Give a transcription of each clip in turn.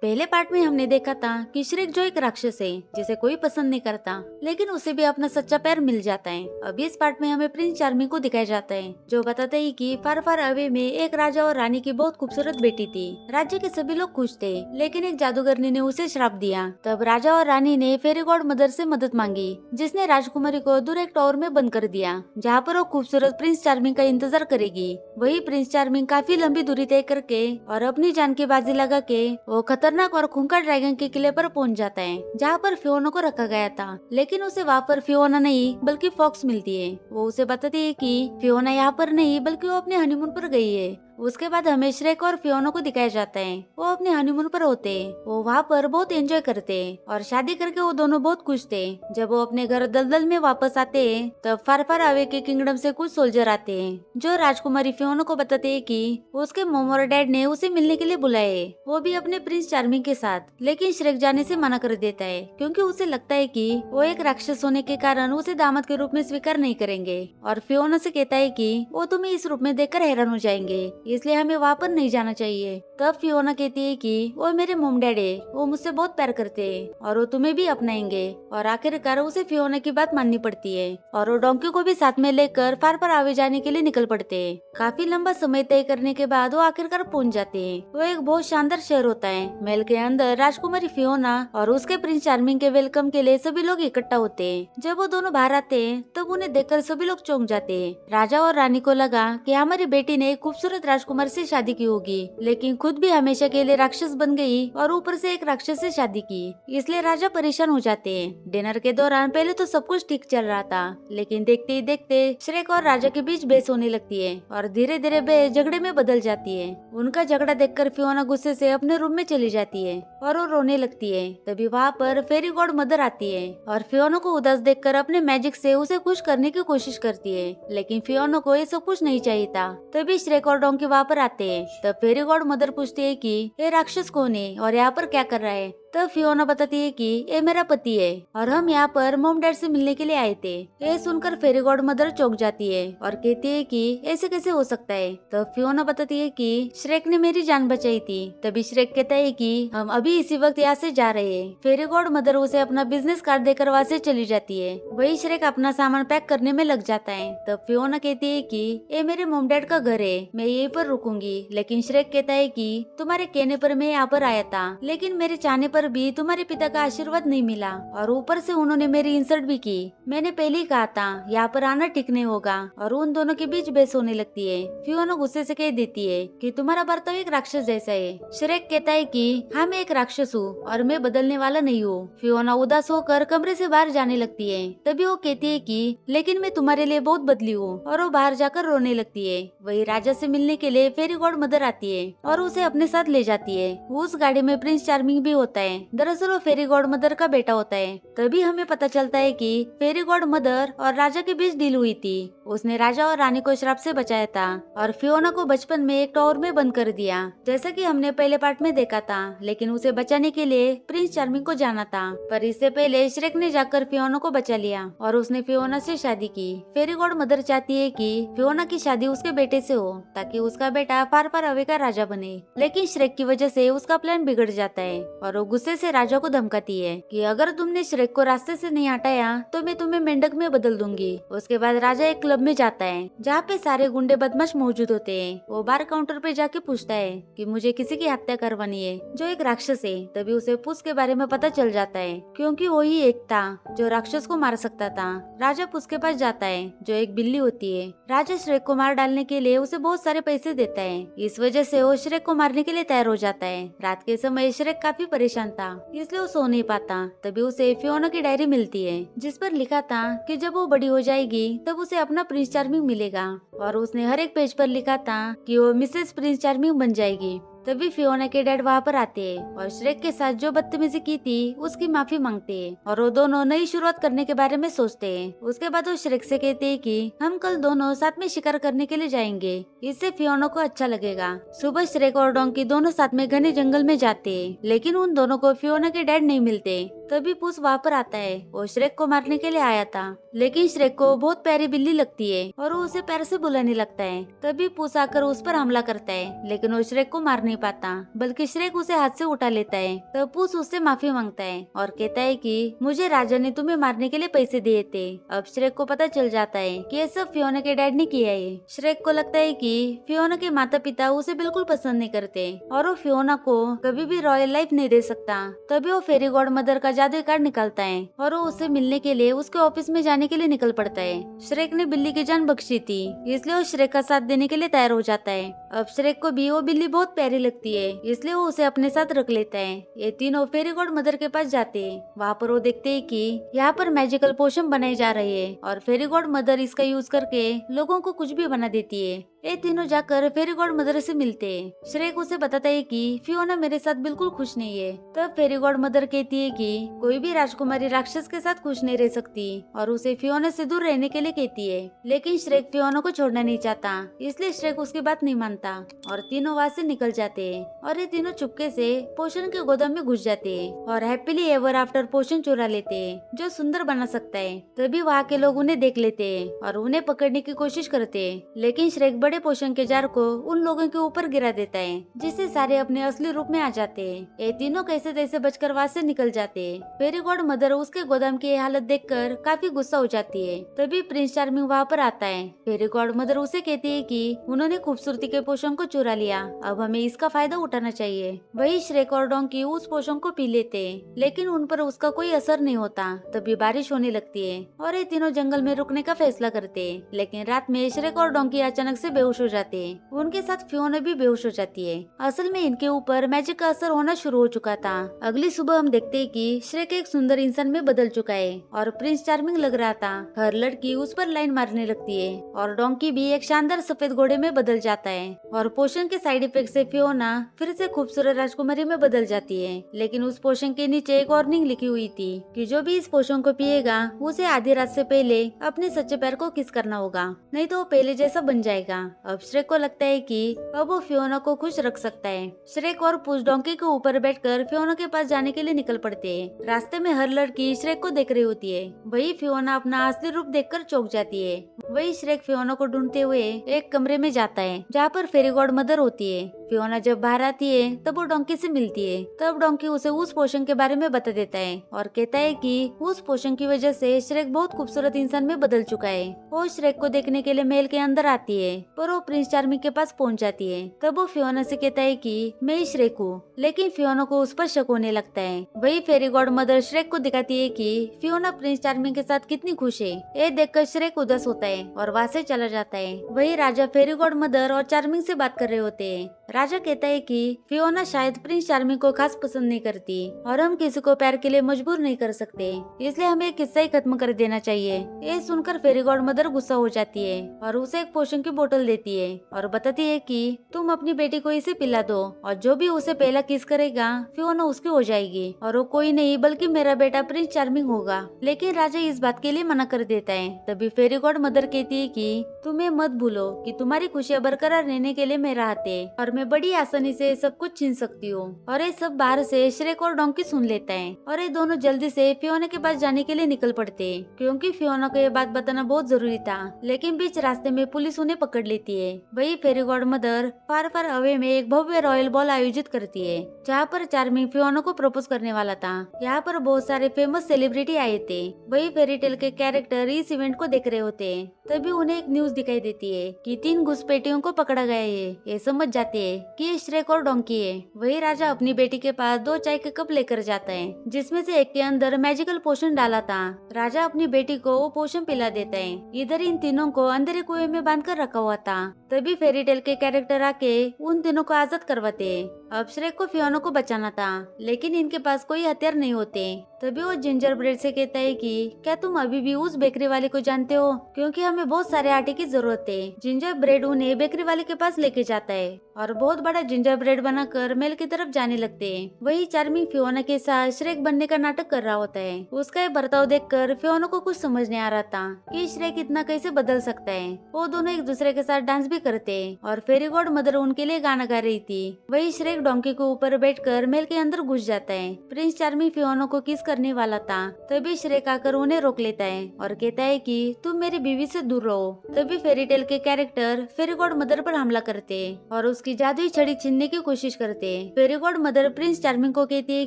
पहले पार्ट में हमने देखा था कि श्रेक जो एक राक्षस है जिसे कोई पसंद नहीं करता, लेकिन उसे भी अपना सच्चा प्यार मिल जाता है। अभी इस पार्ट में हमें प्रिंस चार्मिंग को दिखाया जाता है, जो बताते हैं कि फार फार अवे में एक राजा और रानी की बहुत खूबसूरत बेटी थी। राज्य के सभी लोग खुश थे, लेकिन एक जादूगरनी ने उसे श्राप दिया। तब राजा और रानी ने फेरी गॉड मदर से मदद मांगी, जिसने राजकुमारी को दूर एक टावर में बंद कर दिया, जहाँ पर वो खूबसूरत प्रिंस चार्मिंग का इंतजार करेगी। वही प्रिंस चार्मिंग काफी लंबी दूरी तय करके और अपनी जान की बाजी लगा के वो खतरनाक और खूंखार ड्रैगन के किले पर पहुंच जाता है, जहाँ पर फियोना को रखा गया था। लेकिन उसे वहाँ पर फियोना नहीं बल्कि फॉक्स मिलती है। वो उसे बताती है कि फियोना यहाँ पर नहीं बल्कि वो अपने हनीमून पर गई है। उसके बाद हमें श्रेक और फियोना को दिखाया जाता है। वो अपने हनीमून पर होते हैं। वो वहाँ पर बहुत एंजॉय करते हैं और शादी करके वो दोनों बहुत खुश थे। जब वो अपने घर दलदल में वापस आते हैं, तब फार फार अवे के किंगडम से कुछ सोल्जर आते हैं, जो राजकुमारी फियोना को बताते हैं कि उसके मॉम और डैड ने उसे मिलने के लिए बुलाए, वो भी अपने प्रिंस चार्मिंग के साथ। लेकिन श्रेक जाने से मना कर देता है, क्योंकि उसे लगता है कि वो एक राक्षस होने के कारण उसे दामाद के रूप में स्वीकार नहीं करेंगे। और फियोना से कहता है कि वो तुम्हें इस रूप में देखकर हैरान हो जाएंगे, इसलिए हमें वहाँ पर नहीं जाना चाहिए। तब फियोना कहती है कि वो मेरे मॉम डैड है, वो मुझसे बहुत प्यार करते हैं और वो तुम्हें भी अपनाएंगे। और आखिरकार उसे फियोना की बात माननी पड़ती है और वो डोंकी को भी साथ में लेकर फार फार आवे जाने के लिए निकल पड़ते हैं। काफी लंबा समय तय करने के बाद वो आखिरकार पहुंच जाते हैं। वो एक बहुत शानदार शहर होता है। महल के अंदर राजकुमारी फियोना और उसके प्रिंस चार्मिंग के वेलकम के लिए सभी लोग इकट्ठा होते हैं। जब वो दोनों बाहर आते हैं, तब उन्हें देखकर सभी लोग चौंक जाते हैं। राजा और रानी को लगा कि हमारी बेटी ने एक खूबसूरत राजकुमार से शादी की होगी, लेकिन खुद भी हमेशा के लिए राक्षस बन गई और ऊपर से एक राक्षस से शादी की। इसलिए राजा परेशान हो जाते हैं। डिनर के दौरान पहले तो सब कुछ ठीक चल रहा था, लेकिन देखते ही देखते श्रेक और राजा के बीच बहस होने लगती है और धीरे धीरे बहस झगड़े में बदल जाती है। उनका झगड़ा देखकर फियोना गुस्से से अपने रूम में चली जाती है और वो रोने लगती है। तभी वहाँ पर फेरी गॉड मदर आती है और फियोना को उदास देखकर अपने मैजिक से उसे खुश करने की कोशिश करती है, लेकिन फियोना को ये सब कुछ नहीं चाहिए था। तभी श्रेक और डोंकी वहाँ पर आते हैं। तब फेरी गॉड मदर पूछती है कि ये राक्षस कौन है और यहाँ पर क्या कर रहा है। तब फियोना बताती है कि ये मेरा पति है और हम यहाँ पर मॉम डैड से मिलने के लिए आए थे। ये सुनकर फेरी गॉड मदर चौंक जाती है और कहती है कि ऐसे कैसे हो सकता है। तब फियोना बताती है कि श्रेक ने मेरी जान बचाई थी। तभी श्रेक कहता है कि हम अभी इसी वक्त यहाँ से जा रहे हैं। फेरी गॉड मदर उसे अपना बिजनेस कार्ड देकर वहाँ से चली जाती है। वही श्रेक अपना सामान पैक करने में लग जाता है। तब फियोना कहती है कि ये मेरे मॉम डैड का घर है, मैं यहीं पर रुकूंगी। लेकिन श्रेक कहता है कि तुम्हारे कहने पर मैं यहाँ पर आया था, लेकिन मेरे चाहने पर भी तुम्हारे पिता का आशीर्वाद नहीं मिला और ऊपर से उन्होंने मेरी इंसल्ट भी की। मैंने पहले ही कहा था यहाँ पर आना ठीक नहीं होगा। और उन दोनों के बीच बहस होने लगती है। फियोना गुस्से से कह देती है कि तुम्हारा बर्ताव एक राक्षस जैसा है। श्रेक कहता है कि हाँ, मैं एक राक्षस हूँ और मैं बदलने वाला नहीं हूँ। फियोना उदास होकर कमरे से बाहर जाने लगती है। तभी वो कहती है कि लेकिन मैं तुम्हारे लिए बहुत बदली हूँ, और वो बाहर जाकर रोने लगती है। वही राजा से मिलने के लिए फेरी गॉड मदर आती है और उसे अपने साथ ले जाती है। उस गाड़ी में प्रिंस चार्मिंग भी होता है। दरअसल वो फेरी गॉड मदर का बेटा होता है। तभी हमें पता चलता है कि फेरी गॉड मदर और राजा के बीच डील हुई थी। उसने राजा और रानी को श्राप से बचाया था और फियोना को बचपन में एक टावर में बंद कर दिया, जैसा कि हमने पहले पार्ट में देखा था। लेकिन उसे बचाने के लिए प्रिंस चार्मिंग को जाना था, पर इससे पहले श्रेक ने जाकर फियोना को बचा लिया और उसने फियोना से शादी की। फेरी गॉड मदर चाहती है कि फियोना की शादी उसके बेटे से हो, ताकि उसका बेटा फार फार अवे का राजा बने। लेकिन श्रेक की वजह से उसका प्लान बिगड़ जाता है और वो गुस्से से राजा को धमकाती है कि अगर तुमने श्रेक को रास्ते से नहीं हटाया तो मैं तुम्हें मेंढक में बदल दूंगी। उसके बाद राजा एक क्लब में जाता है, जहाँ पे सारे गुंडे बदमाश मौजूद होते हैं। वो बार काउंटर पे जाके पूछता है कि मुझे किसी की हत्या करवानी है जो एक राक्षस है। तभी उसे पुस के बारे में पता चल जाता है, क्योंकि वो ही एक था जो राक्षस को मार सकता था। राजा पुस के पास जाता है, जो एक बिल्ली होती है। राजा श्रेक को मार डालने के लिए उसे बहुत सारे पैसे देता है। इस वजह से वो श्रेक को मारने के लिए तैयार हो जाता है। रात के समय श्रेक काफी परेशान था, इसलिए वो सो नहीं पाता। तभी उसे फियोना की डायरी मिलती है, जिस पर लिखा था कि जब वो बड़ी हो जाएगी तब उसे अपना प्रिंस चार्मिंग मिलेगा। और उसने हर एक पेज पर लिखा था कि वो मिसेस प्रिंस चार्मिंग बन जाएगी। तभी फियोना के डैड वहाँ पर आते हैं और श्रेक के साथ जो बदतमीजी की थी उसकी माफी मांगते हैं और वो दोनों नई शुरुआत करने के बारे में सोचते हैं। उसके बाद वो श्रेक से कहते हैं कि हम कल दोनों साथ में शिकार करने के लिए जाएंगे, इससे फियोना को अच्छा लगेगा। सुबह श्रेक और डोंकी दोनों साथ में घने जंगल में जाते हैं, लेकिन उन दोनों को फियोना के डैड नहीं मिलते। तभी पूस वहाँ पर आता है। वो श्रेक को मारने के लिए आया था, लेकिन श्रेक को बहुत प्यारी बिल्ली लगती है और वो उसे पैर से बुलाने लगता है। तभी पूस आकर उस पर हमला करता है, लेकिन वो श्रेक को मार नहीं पाता, बल्कि श्रेक उसे हाथ से उठा लेता है। तब पूस उससे माफी मांगता है और कहता है कि मुझे राजा ने तुम्हें मारने के लिए पैसे दिए थे। अब श्रेक को पता चल जाता है कि ये सब फियोना के डैड ने किया है। श्रेक को लगता है कि फियोना के माता पिता उसे बिल्कुल पसंद नहीं करते और वो फियोना को कभी भी रॉयल लाइफ नहीं दे सकता। तभी वो फेरी गॉड मदर का जादुई कार्ड निकालता है और वो उसे मिलने के लिए उसके ऑफिस में जाने के लिए निकल पड़ता है। श्रेक ने बिल्ली की जान बख्शी थी, इसलिए वो श्रेक का साथ देने के लिए तैयार हो जाता है। अब श्रेक को भी वो बिल्ली बहुत प्यारी लगती है, इसलिए वो उसे अपने साथ रख लेता है। ये तीनों फेरी गॉड मदर के पास जाते हैं। वहाँ पर वो देखते हैं कि यहाँ पर मैजिकल पोशन बनाए जा रहे हैं और फेरी गॉड मदर इसका यूज करके लोगों को कुछ भी बना देती है। ये तीनों जाकर फेरी गॉड मदर से मिलते हैं। श्रेक उसे बताता है कि फियोना मेरे साथ बिल्कुल खुश नहीं है। तब फेरी गॉड मदर कहती है कि कोई भी राजकुमारी राक्षस के साथ खुश नहीं रह सकती और उसे फियोना से दूर रहने के लिए कहती है। लेकिन श्रेक फियोना को छोड़ना नहीं चाहता, इसलिए श्रेक उसकी बात नहीं मानता और तीनों वहाँ से निकल जाते हैं। और ये तीनों चुपके से पोशन के गोदाम में घुस जाते हैं और हैप्पीली एवर आफ्टर पोशन चुरा लेते हैं जो सुंदर बना सकता है। तभी वहाँ के लोग उन्हें देख लेते हैं और उन्हें पकड़ने की कोशिश करते हैं, लेकिन श्रेक बड़े पोशन के जार को उन लोगों के ऊपर गिरा देता है, जिससे सारे अपने असली रूप में आ जाते हैं। ये तीनों कैसे तैसे बचकर वहाँ से निकल जाते हैं। फेरी गॉड मदर उसके गोदाम की हालत देखकर काफी गुस्सा हो जाती है। तभी प्रिंस चार्मिंग वहाँ पर आता है। फेरी गॉड मदर उसे कहती है कि उन्होंने खूबसूरती के पोशन को चुरा लिया, अब हमें इसका फायदा उठाना चाहिए। वही श्रेक और डोंकी उस पोशन को पी लेते हैं, लेकिन उन पर उसका कोई असर नहीं होता। तभी बारिश होने लगती है और ये तीनों जंगल में रुकने का फैसला करते हैं। लेकिन रात में श्रेक और डोंकी अचानक से बेहोश हो जाते हैं। उनके साथ फियोना भी बेहोश हो जाती है। असल में इनके ऊपर मैजिक का असर होना शुरू हो चुका था। अगली सुबह हम देखते हैं कि श्रेक एक सुंदर इंसान में बदल चुका है और प्रिंस चार्मिंग लग रहा था। हर लड़की उस पर लाइन मारने लगती है और डोंकी भी एक शानदार सफेद घोड़े में बदल जाता है। और पोशन के साइड इफेक्ट से फियोना फिर से खूबसूरत राजकुमारी में बदल जाती है। लेकिन उस पोशन के नीचे एक वार्निंग लिखी हुई थी कि जो भी इस पोशन को पिएगा उसे आधी रात से पहले अपने सच्चे पैर को किस करना होगा, नहीं तो वो पहले जैसा बन जाएगा। अब श्रेक को लगता है कि अब वो फियोना को खुश रख सकता है। श्रेक और पुश डोंकी के ऊपर बैठकर फियोना के पास जाने के लिए निकल पड़ते हैं। रास्ते में हर लड़की श्रेक को देख रही होती है। वही फियोना अपना असली रूप देखकर चौंक जाती है। वही श्रेक फियोना को ढूंढते हुए एक कमरे में जाता है जहाँ पर फेरी गॉड मदर होती है। फियोना जब बाहर आती है तब वो डोंकी से मिलती है। तब डोंकी उसे उस पोशन के बारे में बता देता है और कहता है कि उस पोशन की वजह से श्रेक बहुत खूबसूरत इंसान में बदल चुका है। वो श्रेक को देखने के लिए महल के अंदर आती है, पर वो प्रिंस चार्मिंग के पास पहुंच जाती है। तब वो फियोना से कहता है कि मैं ही श्रेक हूँ, लेकिन फियोना को उस पर शक होने लगता है। वही फेरी गॉड मदर श्रेक को दिखाती है कि फियोना प्रिंस चार्मिंग के साथ कितनी खुश है। ये देखकर श्रेक उदास होता है और वहाँ से चला जाता है। वही राजा फेरी गॉड मदर और चार्मिंग से बात कर रहे होते हैं। राजा कहता है कि फियोना शायद प्रिंस चार्मिंग को खास पसंद नहीं करती और हम किसी को प्यार के लिए मजबूर नहीं कर सकते, इसलिए हमें एक किस्सा ही खत्म कर देना चाहिए। ये सुनकर फेरी गॉड मदर गुस्सा हो जाती है और उसे एक पोशन की बोतल देती है और बताती है कि तुम अपनी बेटी को इसे पिला दो और जो भी उसे पहला किस करेगा फियोना उसकी हो जाएगी और वो कोई नहीं बल्कि मेरा बेटा प्रिंस चार्मिंग होगा। लेकिन राजा इस बात के लिए मना कर देता है। तभी फेरी गॉड मदर कहती है कि तुम्हें मत भूलो कि तुम्हारी खुशियाँ बरकरार रहने के लिए मेरा हाथ है और मैं बड़ी आसानी से सब कुछ छीन सकती हूँ। और ये सब बाहर से श्रेक और डोंकी सुन लेता है और ये दोनों जल्दी से फियोना के पास जाने के लिए निकल पड़ते हैं, क्योंकि फियोना को ये बात बताना बहुत जरूरी था। लेकिन बीच रास्ते में पुलिस उन्हें पकड़ लेती है। वही फेरी गॉड मदर फार फार अवे में एक भव्य रॉयल बॉल आयोजित करती है जहाँ पर चार्मिंग फियोना को प्रपोज करने वाला था। यहाँ पर बहुत सारे फेमस सेलिब्रिटी आए थे। वही फेरी टेल के कैरेक्टर इस इवेंट को देख रहे होते हैं। तभी उन्हें एक न्यूज दिखाई देती है कि 3 घुसपैठियों को पकड़ा गया है। ये समझ जाते हैं कि ये श्रेक और डोंकी है। वही राजा अपनी बेटी के पास 2 चाय के कप लेकर जाता है, जिसमें से एक के अंदर मैजिकल पोशन डाला था। राजा अपनी बेटी को वो पोशन पिला देता है। इधर इन तीनों को अंधेरे कुएं में बांध कर रखा हुआ था। तभी फेरी टेल के कैरेक्टर आके उन तीनों को आजाद करवाते हैं। अब श्रेक को फियोना को बचाना था, लेकिन इनके पास कोई हथियार नहीं होते। तभी वो जिंजर ब्रेड से कहता है कि क्या तुम अभी भी उस बेकरी वाले को जानते हो, क्योंकि हमें बहुत सारे आटे की जरूरत है। जिंजर ब्रेड उन्हें बेकरी वाले के पास लेके जाता है और बहुत बड़ा जिंजर ब्रेड बनाकर महल की तरफ जाने लगते हैं। वही चार्मिंग फियोना के साथ श्रेक बनने का नाटक कर रहा होता है। उसका ये बर्ताव देखकर फियोना को कुछ समझ नहीं आ रहा था कि श्रेक इतना कैसे बदल सकता है। वो दोनों एक दूसरे के साथ डांस भी करते हैं और फेरी गॉड मदर उनके लिए गाना गा रही थी। वही श्रेक डोंकी के ऊपर बैठकर महल के अंदर घुस जाता है। प्रिंस चार्मिंग फियोना को किस करने वाला था, तभी श्रेक आकर उन्हें रोक लेता है और कहता है कि तुम मेरी बीवी से दूर रहो। तभी फेरी टेल के कैरेक्टर फेरी गॉड मदर पर हमला करते और उसकी जादुई छड़ी छीनने की कोशिश करते। फेरी गॉड मदर प्रिंस चार्मिंग को कहती है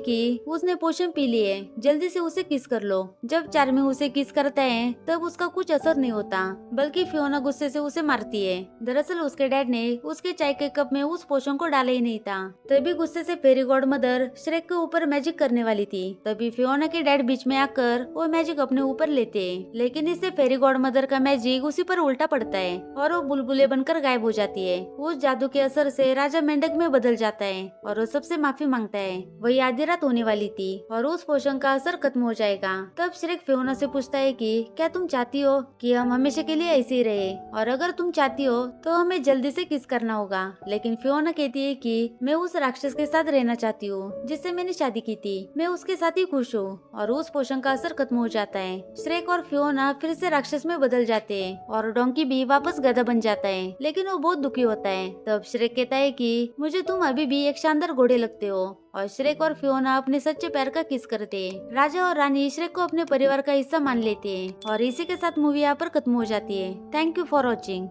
कि उसने पोशन पी ली है, जल्दी से उसे किस कर लो। जब चार्मिंग उसे किस करता है तब उसका कुछ असर नहीं होता, बल्कि फियोना गुस्से से उसे मारती है। दरअसल उसके डैड ने उसके चाय के कप में उस पोशन को डाला ही नहीं था। तभी गुस्से से फेरी गॉड मदर श्रेक के ऊपर मैजिक करने वाली थी। तभी फियोना के डैड बीच में आकर वो मैजिक अपने ऊपर लेते हैं, लेकिन इससे फेरी गॉड मदर का मैजिक उसी पर उल्टा पड़ता है और वो बुलबुले बनकर गायब हो जाती है। उस जादू के असर से राजा मेंढक में बदल जाता है और वो सबसे माफी मांगता है। वही आधी रात होने वाली थी और उस पोशन का असर खत्म हो जाएगा। तब श्रेक फियोना से पूछता है कि क्या तुम चाहती हो कि हम हमेशा के लिए ऐसे ही रहे, और अगर तुम चाहती हो तो हमें जल्दी से किस करना होगा। लेकिन फियोना कहती है कि मैं उस राक्षस के साथ रहना चाहती हूँ जिससे मैंने शादी की थी, मैं उसके साथ ही खुश हूँ। और उस पोशन का असर खत्म हो जाता है। श्रेक और फियोना फिर से राक्षस में बदल जाते हैं और डोंकी भी वापस गधा बन जाता है, लेकिन वो बहुत दुखी होता है। तब श्रेक कहता है कि मुझे तुम अभी भी एक शानदार घोड़े लगते हो। और श्रेक और फियोना अपने सच्चे प्यार का किस करते हैं। राजा और रानी श्रेक को अपने परिवार का हिस्सा मान लेते हैं और इसी के साथ मूवी यहाँ पर खत्म हो जाती है। Thank you for watching.